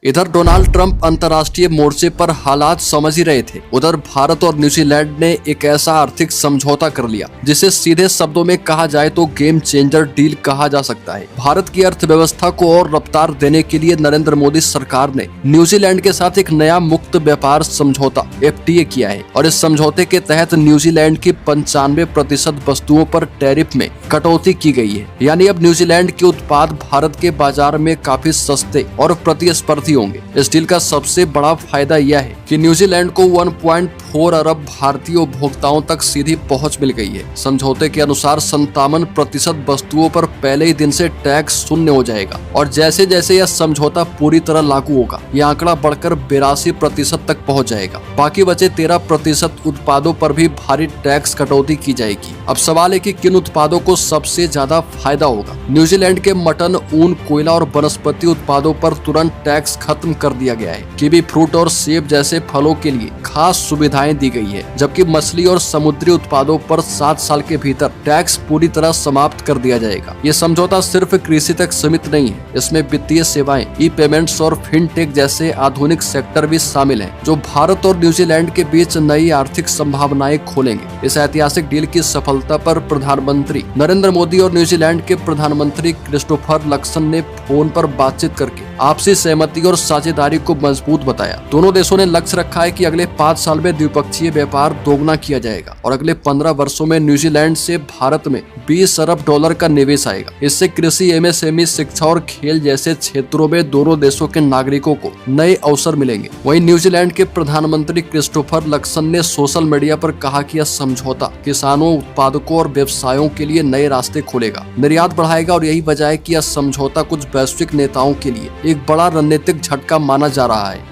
इधर Donald Trump अंतर्राष्ट्रीय मोर्चे पर हालात समझ ही रहे थे। उधर भारत और न्यूजीलैंड ने एक ऐसा आर्थिक समझौता कर लिया जिसे सीधे शब्दों में कहा जाए तो गेम चेंजर डील कहा जा सकता है। भारत की अर्थव्यवस्था को और रफ्तार देने के लिए नरेंद्र मोदी सरकार ने न्यूजीलैंड के साथ एक नया मुक्त व्यापार समझौता FTA किया है और इस समझौते के तहत न्यूजीलैंड की 95% वस्तुओं पर टैरिफ में कटौती की गई है। यानी अब न्यूजीलैंड के उत्पाद भारत के बाजार में काफी सस्ते और प्रतिस्पर्धी होंगे। इस डील का सबसे बड़ा फायदा यह है कि न्यूजीलैंड को 1.4 अरब भारतीय उपभोक्ताओं तक सीधी पहुंच मिल गई है। समझौते के अनुसार 57% वस्तुओं पर पहले ही दिन से टैक्स शून्य हो जाएगा और जैसे जैसे यह समझौता पूरी तरह लागू होगा यह आंकड़ा बढ़कर 82% तक पहुंच जाएगा। बाकी बचे 13% उत्पादों पर भी भारी टैक्स कटौती की जाएगी। अब सवाल है कि किन उत्पादों को सबसे ज्यादा फायदा होगा। न्यूजीलैंड के मटन, ऊन, कोयला और वनस्पति उत्पादों पर तुरंत टैक्स खत्म कर दिया गया है। कीवी फ्रूट और सेब जैसे फलों के लिए खास सुविधाएं दी गई है, जबकि मछली और समुद्री उत्पादों पर 7 साल के भीतर टैक्स पूरी तरह समाप्त कर दिया जाएगा। ये समझौता सिर्फ कृषि तक सीमित नहीं है, इसमें वित्तीय सेवाएं, ई-पेमेंट्स और फिनटेक जैसे आधुनिक सेक्टर भी शामिल हैं, जो भारत और न्यूजीलैंड के बीच नई आर्थिक संभावनाएं खोलेंगे। इस ऐतिहासिक डील की सफलता पर प्रधानमंत्री नरेंद्र मोदी और न्यूजीलैंड के प्रधानमंत्री क्रिस्टोफर लक्सन ने फोन पर बातचीत करके आपसी सहमति और साझेदारी को मजबूत बताया। दोनों देशों ने लक्ष्य रखा है कि अगले 5 साल में द्विपक्षीय व्यापार दोगुना किया जाएगा और अगले 15 वर्षों में न्यूजीलैंड से भारत में $20 अरब का निवेश आएगा। इससे कृषि, MSME, शिक्षा और खेल जैसे क्षेत्रों में दोनों देशों के नागरिकों को नए अवसर मिलेंगे। वहीं न्यूजीलैंड के प्रधानमंत्री क्रिस्टोफर लक्सन ने सोशल मीडिया पर कहा कि यह समझौता किसानों, उत्पादकों और व्यवसायों के लिए नए रास्ते खोलेगा, निर्यात बढ़ाएगा और यही वजह है कि यह समझौता कुछ वैश्विक नेताओं के लिए एक बड़ा रणनीतिक झटका माना जा रहा है।